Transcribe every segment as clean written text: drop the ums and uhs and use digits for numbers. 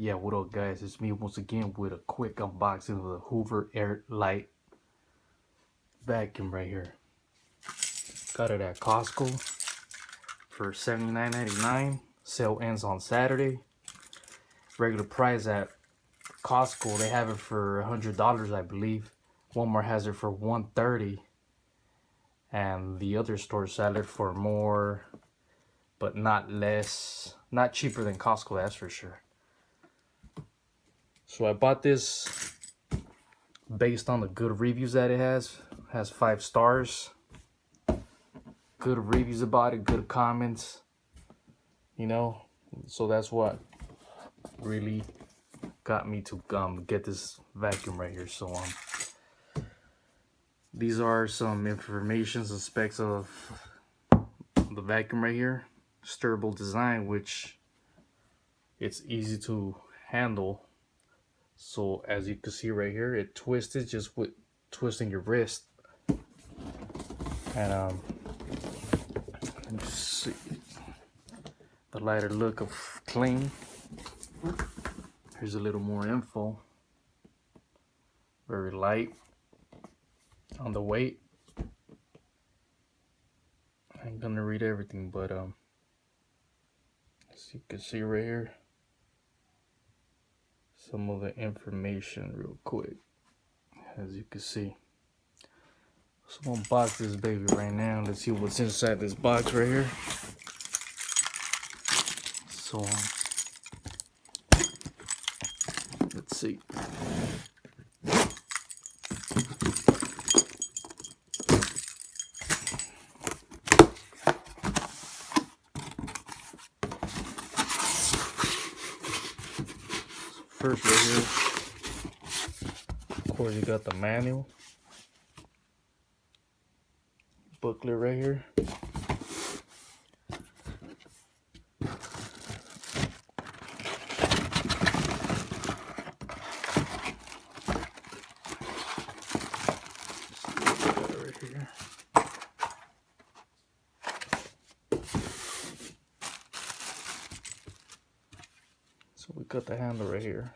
Yeah, what up guys, it's me once again with a quick unboxing of the Hoover Air Lite vacuum right here. Got it at Costco for $79.99. Sale ends on Saturday. Regular price at Costco, they have it for $100 I believe. Walmart has it for $130, and the other stores sell it for more, but not cheaper than Costco, that's for sure. So I bought this based on the good reviews that it has. Has 5 stars. Good reviews about it, good comments, you know. So that's what really got me to get this vacuum right here. So these are some information, some specs of the vacuum right here. Stirable design, which it's easy to handle. So as you can see right here, it twisted just with twisting your wrist. And let me see the lighter look of clean. Here's a little more info. Very light on the weight. I ain't gonna read everything, but as you can see right here, some of the information real quick. As you can see, so I'm gonna unbox this baby right now. Let's see what's inside this box right here. So let's see. First right here, of course, you got the manual booklet right here. So we got the handle right here.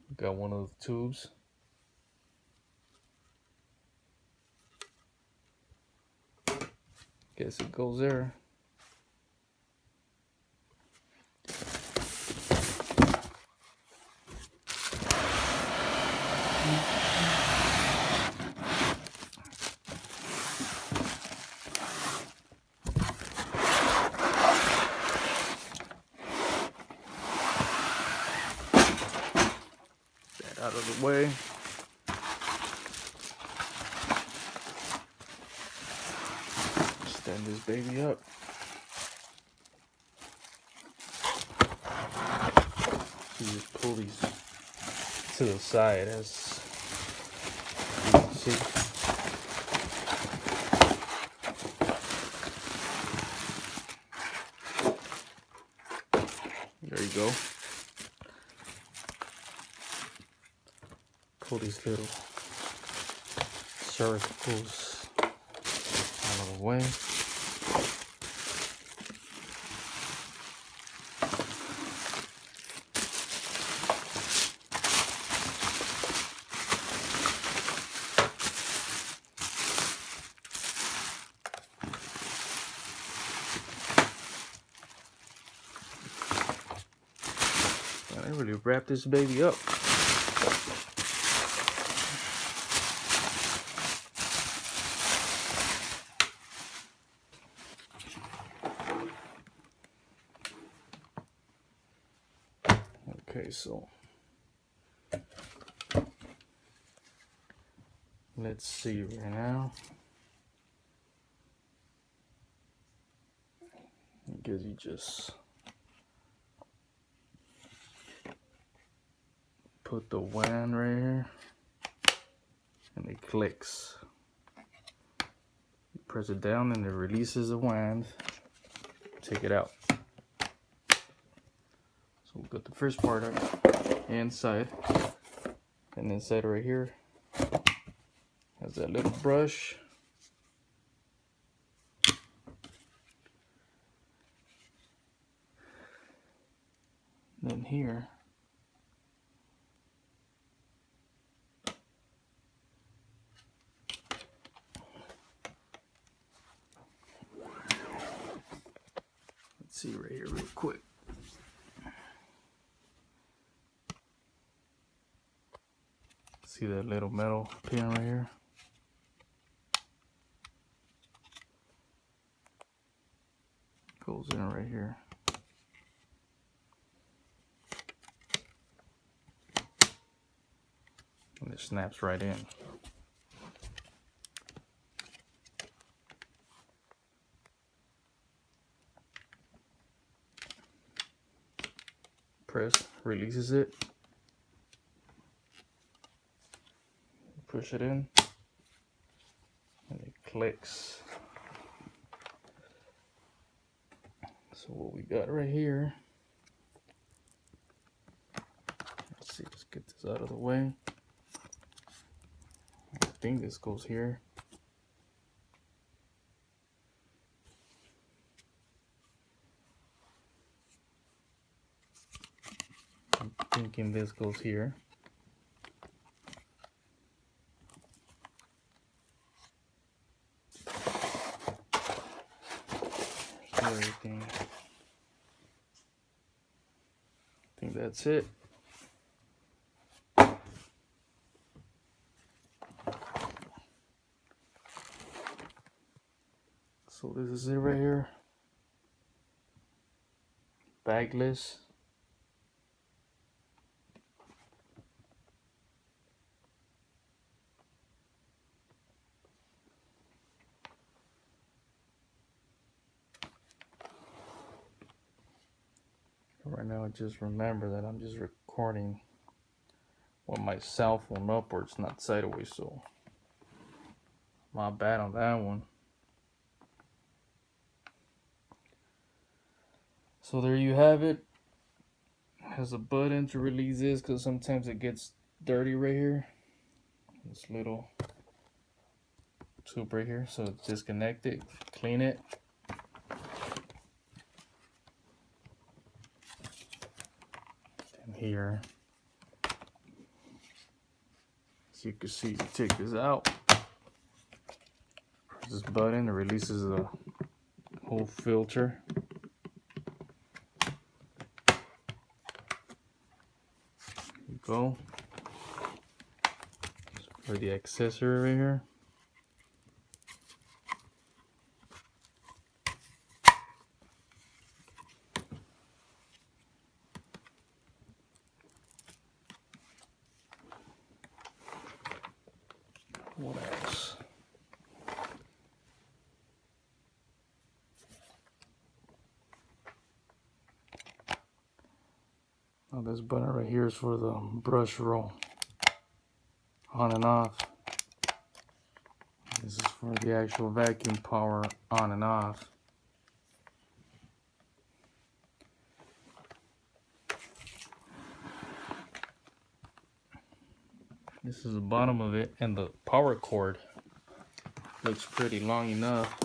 We got one of the tubes. Guess it goes there. That out of the way. Stand this baby up. You just pull these to the side, as you can see. There you go. Pull these little circles out of the way. And I really wrap this baby up. Okay, so let's see right now. I guess you just put the wand right here and it clicks. You press it down and it releases the wand. Take it out. So we got the first part up inside. And inside right here has that little brush. Then here let's see right here real quick. See that little metal pin right here? Goes in right here. And it snaps right in. Press, releases it. Push it in. And it clicks. So what we got right here. Let's see, let's get this out of the way. I think this goes here. I'm thinking this goes here. Everything. I think that's it. So this is it right here. Bagless. Right now, I just remember that I'm just recording with my cell phone upwards, not sideways, so my bad on that one. So there you have it. Has a button to release this because sometimes it gets dirty right here. This little tube right here, so disconnect it, clean it. And here, as you can see, you take this out. Press this button, it releases the whole filter. Go for the accessory right here. What else? Now this button right here is for the brush roll, on and off. This is for the actual vacuum power, on and off. This is the bottom of it, and the power cord looks pretty long enough,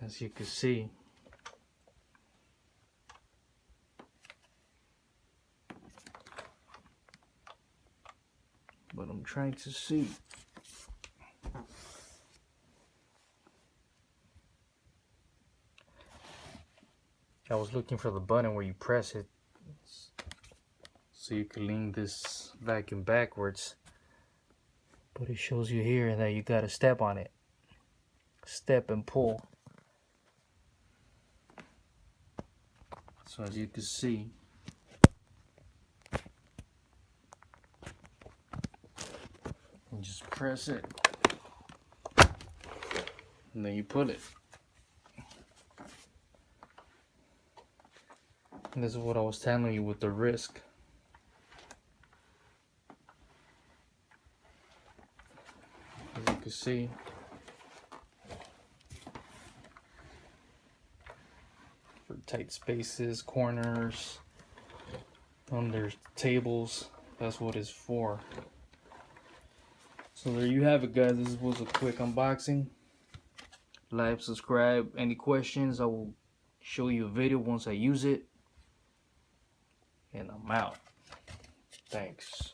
as you can see. But I'm trying to see. I was looking for the button where you press it so you can lean this vacuum backwards, but it shows you here that you gotta step on it. Step and pull. So as you can see, you just press it and then you pull it. And this is what I was telling you with the risk. As you can see, for tight spaces, corners, on their tables. That's what it's for. So there you have it, guys. This was a quick unboxing. Like, subscribe. Any questions, I will show you a video once I use it. And I'm out. Thanks.